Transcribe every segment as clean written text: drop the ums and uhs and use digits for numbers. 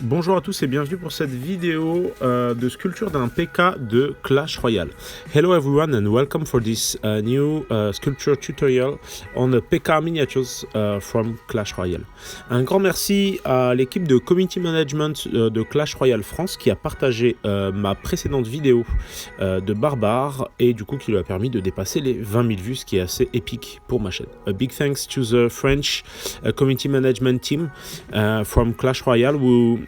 Bonjour à tous et bienvenue pour cette vidéo de sculpture d'un PK de Clash Royale. Hello everyone and welcome for this new sculpture tutorial on the PK miniatures from Clash Royale. Un grand merci à l'équipe de community management de Clash Royale France qui a partagé ma précédente vidéo de Barbare et du coup qui lui a permis de dépasser les 20 000 vues, ce qui est assez épique pour ma chaîne. A big thanks to the French community management team from Clash Royale who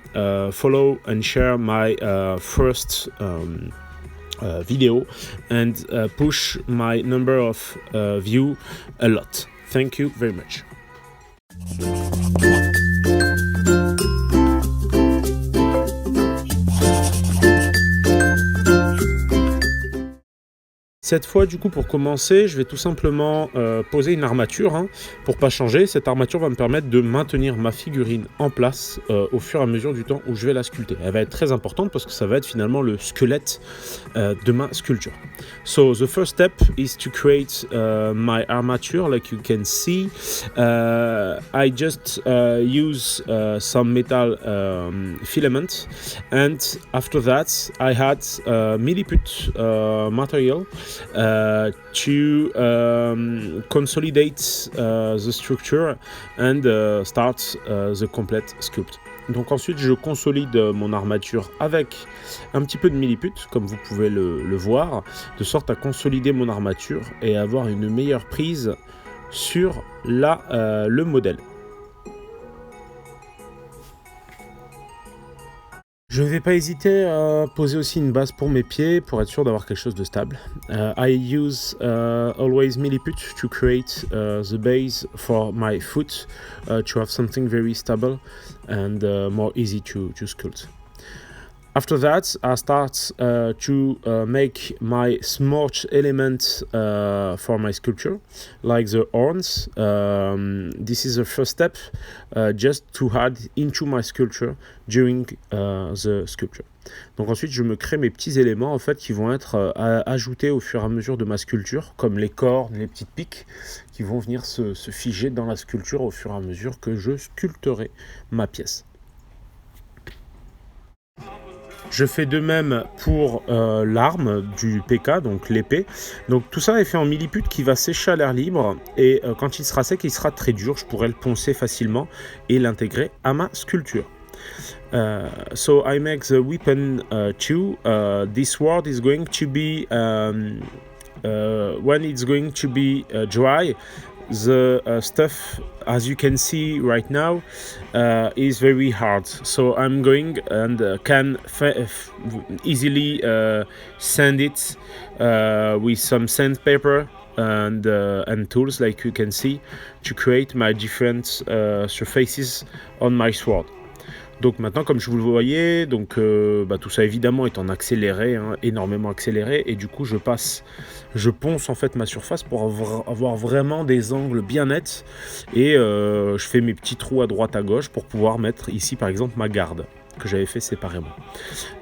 follow and share my first video and push my number of view a lot. Thank you very much. Cette fois, du coup, pour commencer, je vais tout simplement poser une armature. Pour pas changer, cette armature va me permettre de maintenir ma figurine en place au fur et à mesure du temps où je vais la sculpter. Elle va être très importante parce que ça va être finalement le squelette de ma sculpture. So, the first step is to create my armature, like you can see. I just use some metal filament, and after that, I had milliput material to consolidate the structure and start the complete sculpt. Donc ensuite je consolide mon armature avec un petit peu de milliput, comme vous pouvez le voir, de sorte à consolider mon armature et avoir une meilleure prise sur le modèle. Je ne vais pas hésiter à poser aussi une base pour mes pieds pour être sûr d'avoir quelque chose de stable. I use always milliput to create the base for my foot to have something very stable and more easy to sculpt. After that, I start to make my smart element for my sculpture, like the horns. This is the first step, just to add into my sculpture during the sculpture. Donc ensuite, je me crée mes petits éléments en fait qui vont être ajoutés au fur et à mesure de ma sculpture, comme les cornes, les petites piques, qui vont venir se figer dans la sculpture au fur et à mesure que je sculpterai ma pièce. Je fais de même pour l'arme du PK, donc l'épée. Donc tout ça est fait en milliput qui va sécher à l'air libre et quand il sera sec, il sera très dur. Je pourrai le poncer facilement et l'intégrer à ma sculpture. So I make the weapon too. This sword is going to be when it's going to be dry. The stuff, as you can see right now, is very hard. So I'm going and can easily sand it with some sandpaper and tools, like you can see, to create my different surfaces on my sword. Donc maintenant, comme je vous le voyez, donc, tout ça évidemment est en accéléré, énormément accéléré, et du coup je ponce en fait ma surface pour avoir vraiment des angles bien nets, et je fais mes petits trous à droite à gauche pour pouvoir mettre ici par exemple ma garde que j'avais fait séparément.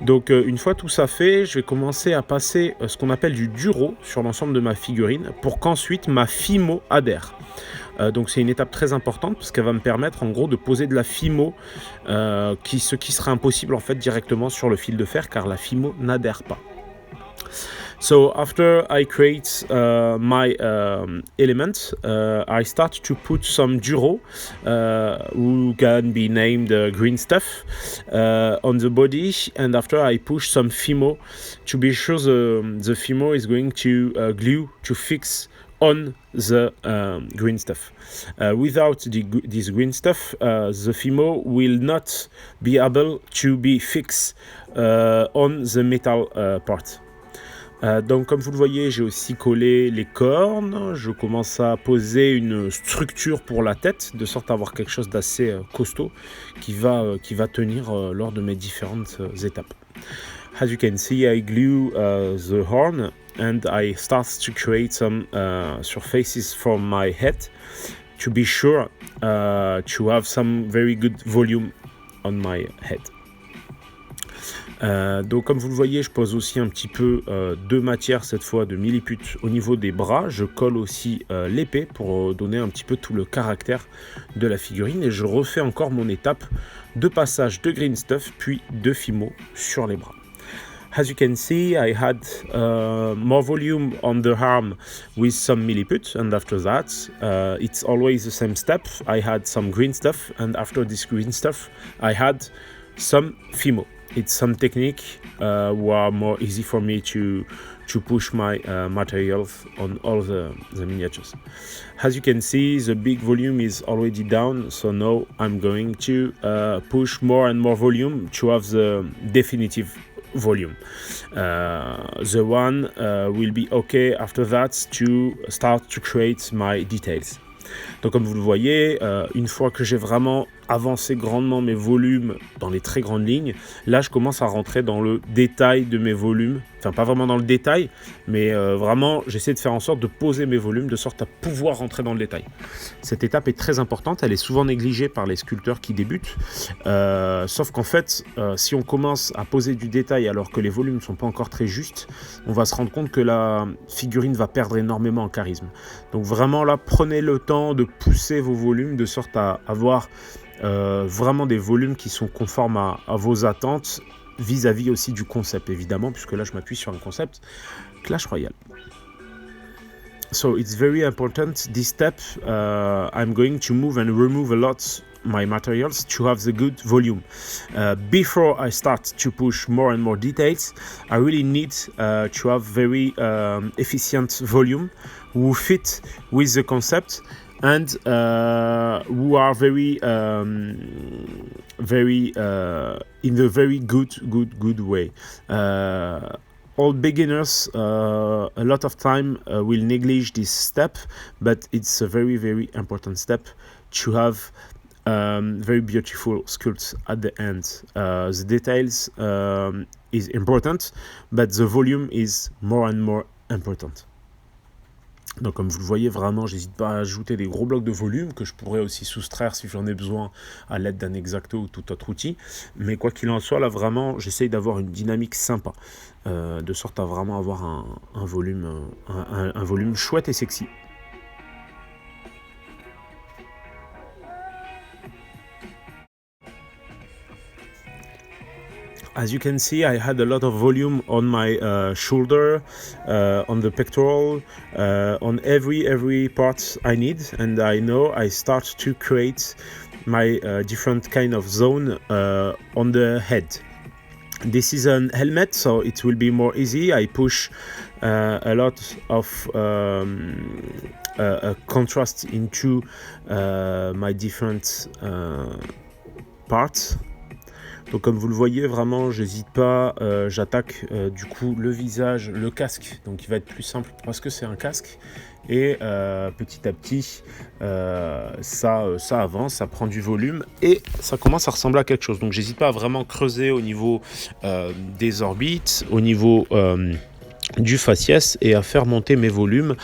Donc une fois tout ça fait, je vais commencer à passer ce qu'on appelle du duro sur l'ensemble de ma figurine pour qu'ensuite ma fimo adhère. Donc c'est une étape très importante parce qu'elle va me permettre en gros de poser de la fimo, ce qui serait impossible en fait directement sur le fil de fer car la fimo n'adhère pas. So after I create my element, I start to put some duro, who can be named green stuff, on the body, and after I push some fimo to be sure the fimo is going to glue to fix on the green stuff. Without this green stuff, the fimo will not be able to be fixed on the metal part. Donc comme vous le voyez, j'ai aussi collé les cornes, je commence à poser une structure pour la tête, de sorte à avoir quelque chose d'assez costaud qui va tenir lors de mes différentes étapes. As you can see, I glue the horn and I start to create some surfaces for my head to be sure to have some very good volume on my head. Donc comme vous le voyez, je pose aussi un petit peu de matière, cette fois de milliput, au niveau des bras. Je colle aussi l'épée pour donner un petit peu tout le caractère de la figurine. Et je refais encore mon étape de passage de green stuff, puis de fimo sur les bras. As you can see, I had more volume on the arm with some milliput, and after that, it's always the same step. I had some green stuff, and after this green stuff, I had some fimo. It's some technique who are more easy for me to push my materials on all the miniatures. As you can see, the big volume is already down, so now I'm going to push more and more volume to have the definitive volume. The one will be okay after that to start to create my details. Donc comme vous le voyez, une fois que j'ai vraiment avancé grandement mes volumes dans les très grandes lignes, là je commence à rentrer dans le détail de mes volumes, enfin pas vraiment dans le détail, mais vraiment j'essaie de faire en sorte de poser mes volumes de sorte à pouvoir rentrer dans le détail. Cette étape est très importante, elle est souvent négligée par les sculpteurs qui débutent, sauf qu'en fait si on commence à poser du détail alors que les volumes ne sont pas encore très justes, on va se rendre compte que la figurine va perdre énormément en charisme. Donc vraiment là, prenez le temps de pousser vos volumes de sorte à avoir vraiment des volumes qui sont conformes à vos attentes vis-à-vis aussi du concept évidemment, puisque là je m'appuie sur un concept Clash Royale. So it's very important this step. I'm going to move and remove a lot my materials to have the good volume. Before I start to push more and more details, I really need to have very efficient volume who fit with the concept and who are very in a very good way. All beginners a lot of time will neglect this step, but it's a very important step to have very beautiful sculpts at the end. The details is important, but the volume is more and more important. Donc comme vous le voyez, vraiment, j'hésite pas à ajouter des gros blocs de volume que je pourrais aussi soustraire si j'en ai besoin à l'aide d'un X-Acto ou tout autre outil. Mais quoi qu'il en soit, là vraiment, j'essaye d'avoir une dynamique sympa, de sorte à vraiment avoir un volume chouette et sexy. As you can see, I had a lot of volume on my shoulder, on the pectoral, on every part I need, and I know I start to create my different kind of zone on the head. This is an helmet, so it will be more easy. I push a lot of contrast into my different parts. Donc comme vous le voyez, vraiment, j'hésite pas, j'attaque du coup le visage, le casque, donc il va être plus simple parce que c'est un casque. Et petit à petit, ça avance, ça prend du volume et ça commence à ressembler à quelque chose. Donc j'hésite pas à vraiment creuser au niveau des orbites, au niveau du faciès et à faire monter mes volumes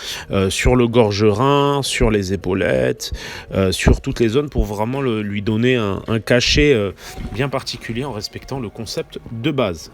sur le gorgerin, sur les épaulettes, sur toutes les zones pour vraiment lui donner un cachet bien particulier en respectant le concept de base.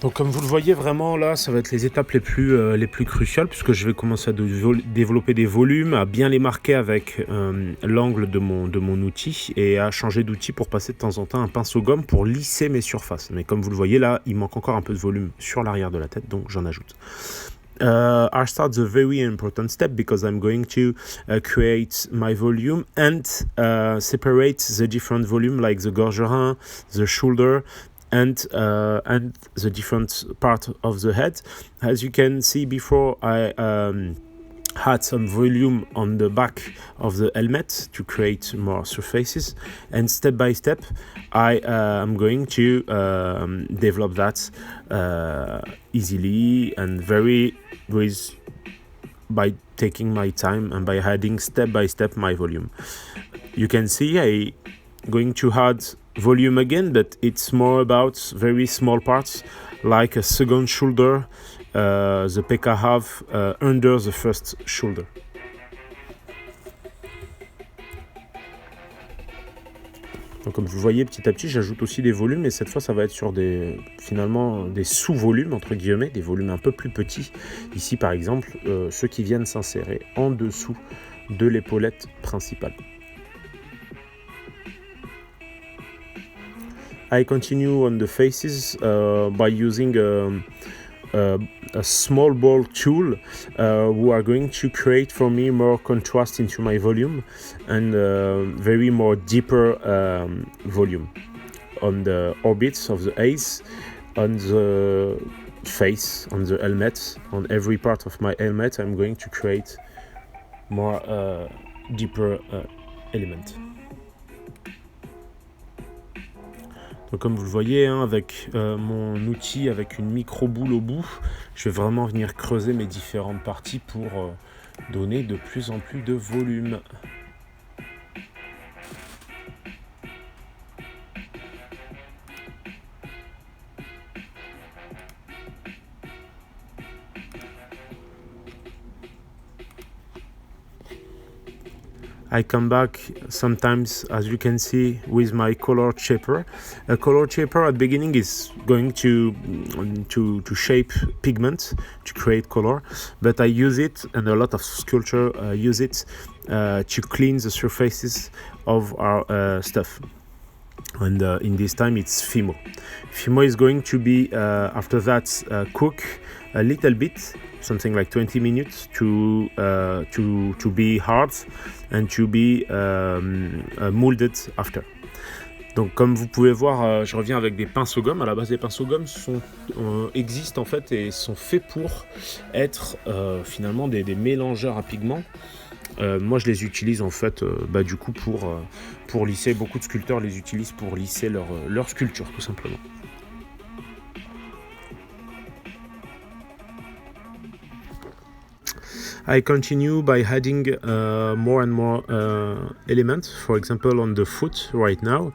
Donc comme vous le voyez vraiment là, ça va être les étapes les plus cruciales puisque je vais commencer à développer des volumes, à bien les marquer avec l'angle de mon outil et à changer d'outil pour passer de temps en temps un pinceau gomme pour lisser mes surfaces. Mais comme vous le voyez là, il manque encore un peu de volume sur l'arrière de la tête, donc j'en ajoute. I start the very important step because I'm going to create my volume and separate the different volume like the gorgerin, the shoulder, and the different part of the head. As you can see before, I had some volume on the back of the helmet to create more surfaces, and step by step I am going to develop that easily and by taking my time and by adding step by step my volume. You can see I going to add volume again, but it's more about very small parts like a second shoulder, the PK have under the first shoulder. Donc, comme vous voyez, petit à petit, j'ajoute aussi des volumes, et cette fois, ça va être sur finalement des sous-volumes, entre guillemets, des volumes un peu plus petits. Ici, par exemple, ceux qui viennent s'insérer en dessous de l'épaulette principale. I continue on the faces by using a small ball tool who are going to create for me more contrast into my volume and very more deeper volume on the orbits of the eyes, on the face, on the helmet, on every part of my helmet. I'm going to create more deeper element. Donc, comme vous le voyez, hein, avec mon outil, avec une micro-boule au bout, je vais vraiment venir creuser mes différentes parties pour donner de plus en plus de volume. I come back sometimes, as you can see, with my color shaper. A color shaper at the beginning is going to shape pigment, to create color, but I use it, and a lot of sculptors use it to clean the surfaces of our stuff. And in this time it's Fimo. Fimo is going to be, after that, cook a little bit, something like 20 minutes to be hard and to be molded after. Donc, comme vous pouvez voir, je reviens avec des pinceaux gomme. À la base, les pinceaux gomme existent en fait et sont faits pour être finalement des mélangeurs à pigments. Moi, je les utilise en fait du coup pour lisser. Beaucoup de sculpteurs les utilisent pour lisser leur sculpture, tout simplement. I continue by adding more and more elements, for example on the foot right now,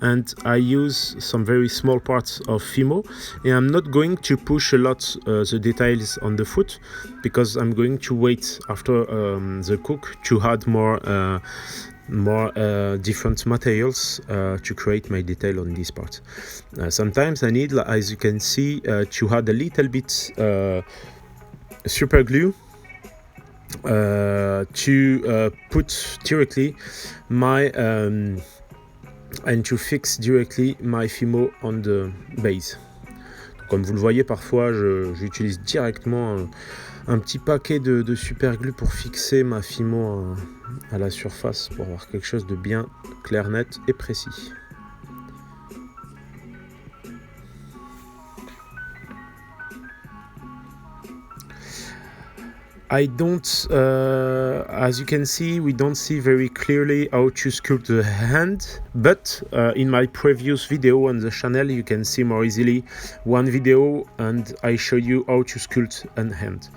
and I use some very small parts of Fimo, and I'm not going to push a lot the details on the foot because I'm going to wait after the cook to add more different materials to create my detail on this part. Sometimes I need, as you can see, to add a little bit super glue to put directly my and to fix directly my Fimo on the base. Donc, comme vous le voyez, parfois j'utilise directement un petit paquet de super glue pour fixer ma Fimo à la surface pour avoir quelque chose de bien clair, net et précis. I don't, as you can see, we don't see very clearly how to sculpt the hand, but in my previous video on the channel you can see more easily one video and I show you how to sculpt a hand.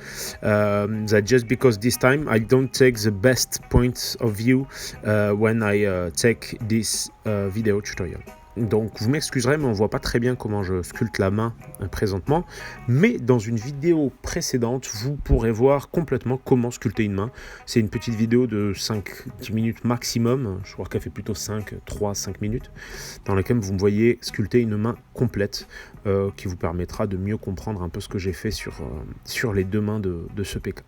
That just because this time I don't take the best points of view when I take this video tutorial. Donc vous m'excuserez, mais on voit pas très bien comment je sculpte la main présentement. Mais dans une vidéo précédente, vous pourrez voir complètement comment sculpter une main. C'est une petite vidéo de 5-10 minutes maximum. Je crois qu'elle fait plutôt 3-5 minutes. Dans laquelle vous me voyez sculpter une main complète qui vous permettra de mieux comprendre un peu ce que j'ai fait sur les deux mains de ce PK.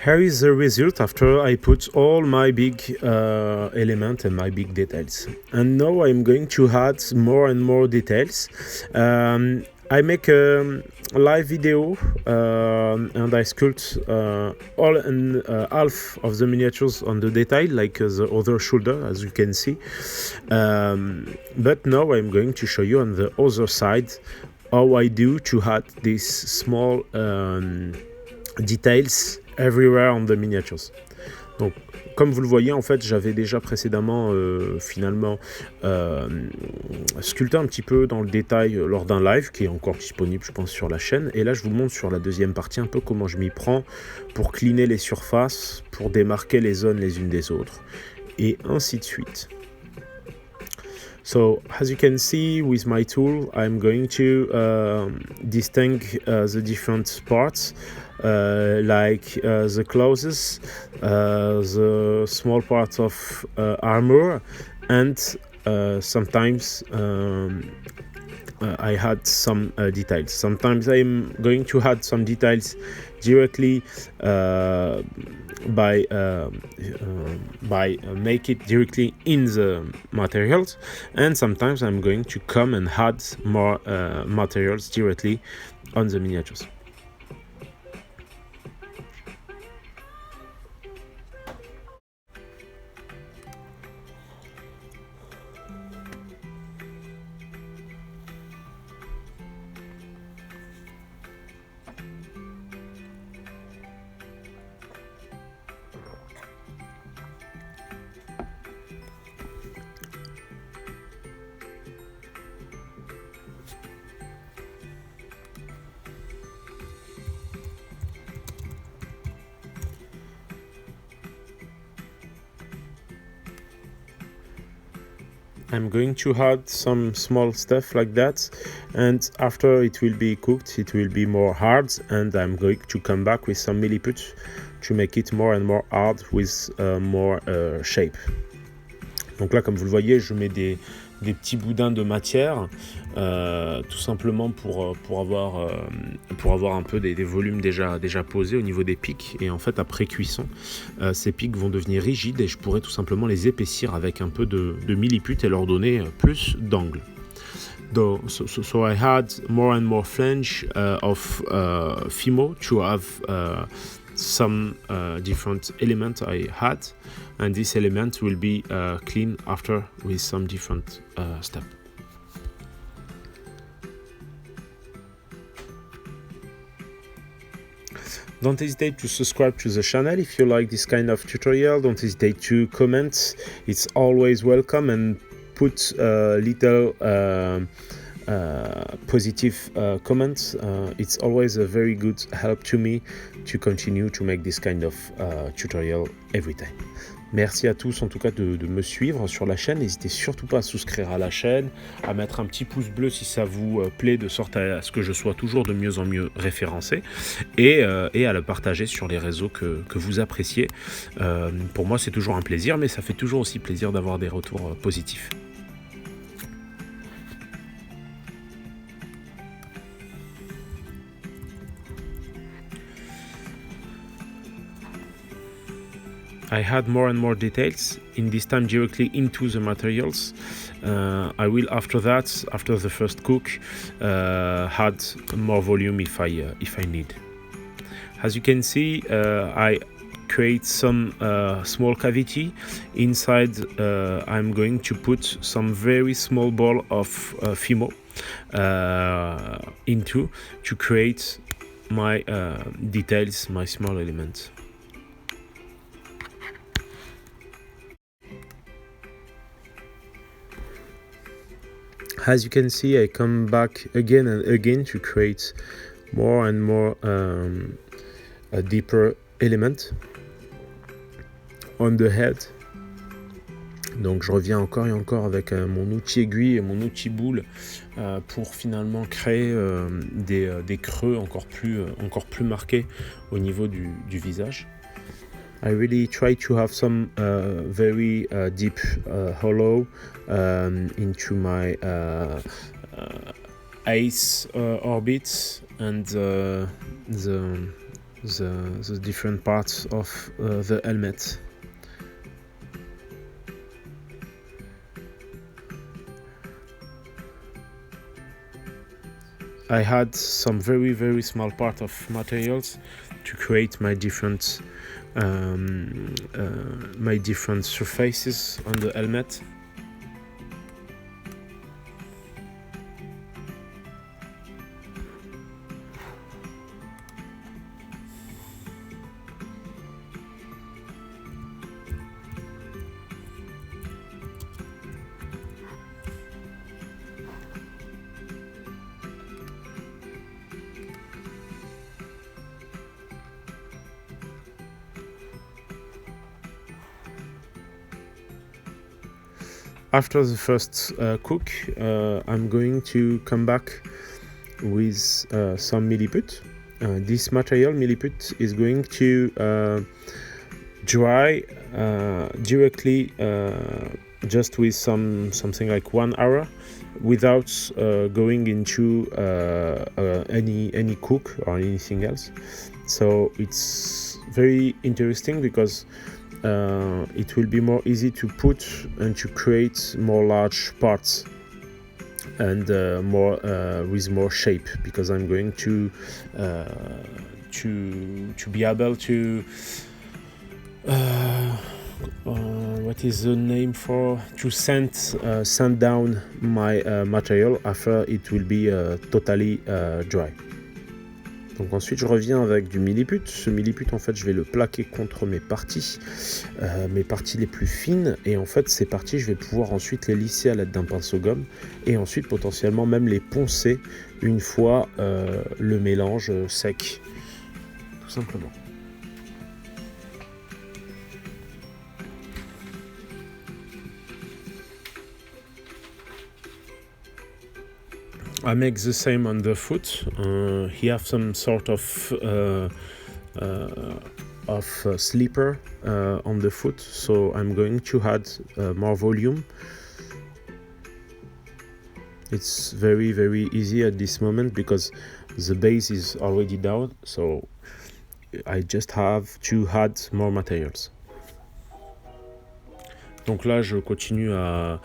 Here is the result after I put all my big elements and my big details. And now I'm going to add more and more details. I make a live video and I sculpt all and half of the miniatures on the detail, like the other shoulder, as you can see. But now I'm going to show you on the other side how I do to add these small details everywhere on the miniatures. Donc comme vous le voyez, en fait, j'avais déjà précédemment finalement sculpté un petit peu dans le détail lors d'un live qui est encore disponible, je pense, sur la chaîne. Et là, je vous montre sur la deuxième partie un peu comment je m'y prends pour cleaner les surfaces, pour démarquer les zones les unes des autres, et ainsi de suite. So, as you can see with my tool, I'm going to distinguish the different parts, like the clothes, the small parts of armor, and sometimes I had some details. Sometimes I'm going to add some details directly by make it directly in the materials, and sometimes I'm going to come and add more materials directly on the miniatures. I'm going to add some small stuff like that, and after it will be cooked, it will be more hard, and I'm going to come back with some milliput to make it more and more hard with more shape. Donc là, comme vous le voyez, je mets des petits boudins de matière, tout simplement pour avoir un peu des volumes déjà posés au niveau des pics. Et en fait, après cuisson, ces pics vont devenir rigides et je pourrais tout simplement les épaissir avec un peu de milliput et leur donner plus d'angle. So I had more and more flange of Fimo to have some different elements I had, and this element will be clean after with some different steps. Don't hesitate to subscribe to the channel if you like this kind of tutorial. Don't hesitate to comment, it's always welcome, and put little positive comments. It's always a very good help to me to continue to make this kind of tutorial every time. Merci à tous en tout cas de me suivre sur la chaîne. N'hésitez surtout pas à souscrire à la chaîne, à mettre un petit pouce bleu si ça vous plaît, de sorte à ce que je sois toujours de mieux en mieux référencé, et à le partager sur les réseaux que vous appréciez. Pour moi c'est toujours un plaisir, mais ça fait toujours aussi plaisir d'avoir des retours positifs. I had more and more details, in this time directly into the materials. I will after that, after the first cook, add more volume if I need. As you can see, I create some small cavity inside. I'm going to put some very small ball of Fimo into to create my details, my small elements. As you can see, I come back again and again to create more and more a deeper element on the head. Donc je reviens encore et encore avec mon outil aiguille et mon outil boule pour finalement créer des creux encore plus marqués au niveau du visage. I really try to have some very deep hollow into my eyes orbits and the different parts of the helmet. I had some very small part of materials to create my different surfaces on the helmet. After the first cook, I'm going to come back with some milliput. This material, milliput, is going to dry directly just with something like 1 hour without going into any cook or anything else. So it's very interesting because it will be more easy to put and to create more large parts and more with more shape, because I'm going to be able to what is the name for, to sand down my material after it will be totally dry. Donc ensuite je reviens avec du milliput. Ce milliput, en fait, je vais le plaquer contre mes parties les plus fines, et en fait ces parties je vais pouvoir ensuite les lisser à l'aide d'un pinceau gomme et ensuite potentiellement même les poncer une fois le mélange sec, tout simplement. I make the same on the foot. He have some sort of sleeper on the foot, so I'm going to add more volume. It's very, very easy at this moment because the base is already down, so I just have to add more materials. Donc là, je continue à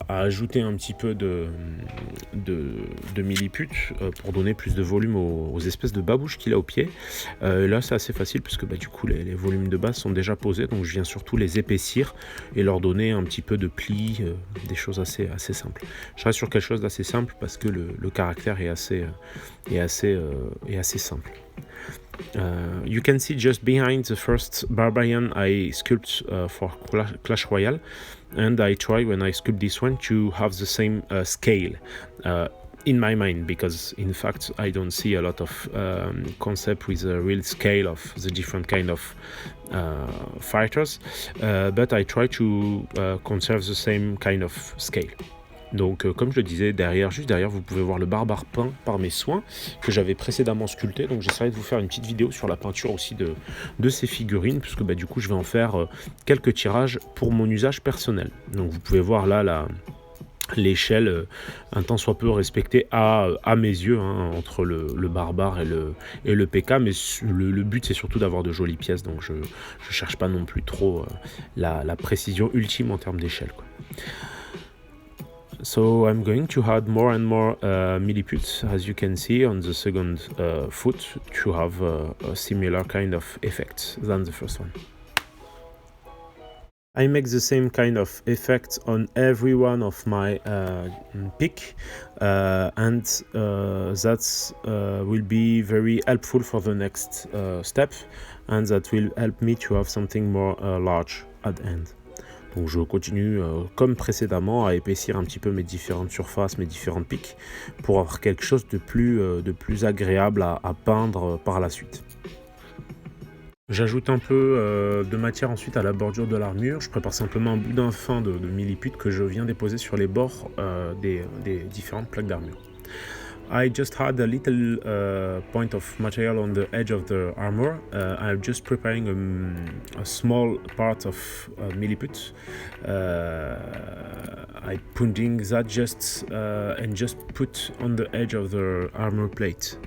ajouter un petit peu de milliput pour donner plus de volume aux espèces de babouches qu'il a au pied. Là, c'est assez facile puisque du coup, les volumes de base sont déjà posés. Donc, je viens surtout les épaissir et leur donner un petit peu de plis, des choses assez simples. Je reste sur quelque chose d'assez simple parce que le caractère est assez simple. You can see just behind the first barbarian I sculpt for Clash Royale, and I try when I sculpt this one to have the same scale in my mind, because in fact I don't see a lot of concept with a real scale of the different kind of fighters, but I try to conserve the same kind of scale. Donc comme je le disais, juste derrière, vous pouvez voir le barbare peint par mes soins que j'avais précédemment sculpté. Donc j'essaierai de vous faire une petite vidéo sur la peinture aussi de ces figurines, puisque du coup je vais en faire quelques tirages pour mon usage personnel. Donc vous pouvez voir là l'échelle un tant soit peu respectée à mes yeux, entre le barbare et le PK, mais le but c'est surtout d'avoir de jolies pièces, donc je cherche pas non plus trop la précision ultime en termes d'échelle, quoi. So I'm going to add more and more milliput, as you can see on the second foot, to have a similar kind of effect than the first one. I make the same kind of effect on every one of my pick, and that will be very helpful for the next step, and that will help me to have something more large at the end. Donc je continue comme précédemment à épaissir un petit peu mes différentes surfaces, mes différentes piques, pour avoir quelque chose de plus agréable à peindre par la suite. J'ajoute un peu de matière ensuite à la bordure de l'armure. Je prépare simplement un boudin fin de milliput que je viens déposer sur les bords des différentes plaques d'armure. I just had a little point of material on the edge of the armor. I'm just preparing a small part of milliput. I putting that just put on the edge of the armor plate.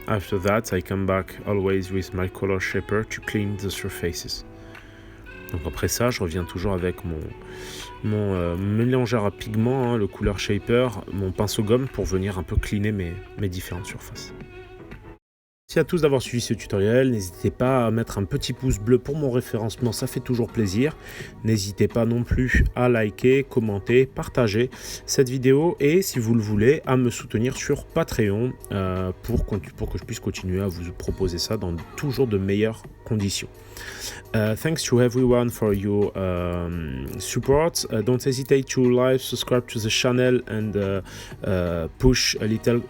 After that, I come back always with my color shaper to clean the surfaces. Donc après ça, je reviens toujours avec mon mélangeur à pigments, le couleur shaper, mon pinceau gomme pour venir un peu cleaner mes différentes surfaces. Merci à tous d'avoir suivi ce tutoriel. N'hésitez pas à mettre un petit pouce bleu pour mon référencement, ça fait toujours plaisir. N'hésitez pas non plus à liker, commenter, partager cette vidéo et, si vous le voulez, à me soutenir sur Patreon pour que je puisse continuer à vous proposer ça dans toujours de meilleures conditions. Thanks to everyone for your support. Don't hesitate to like, subscribe to the channel and push a little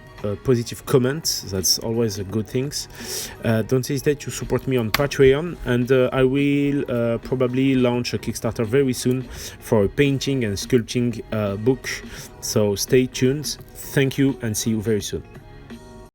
positive comments. That's always a good thing. Don't hesitate to support me on Patreon, and I will probably launch a Kickstarter very soon for a painting and sculpting book. So stay tuned. Thank you, and see you very soon.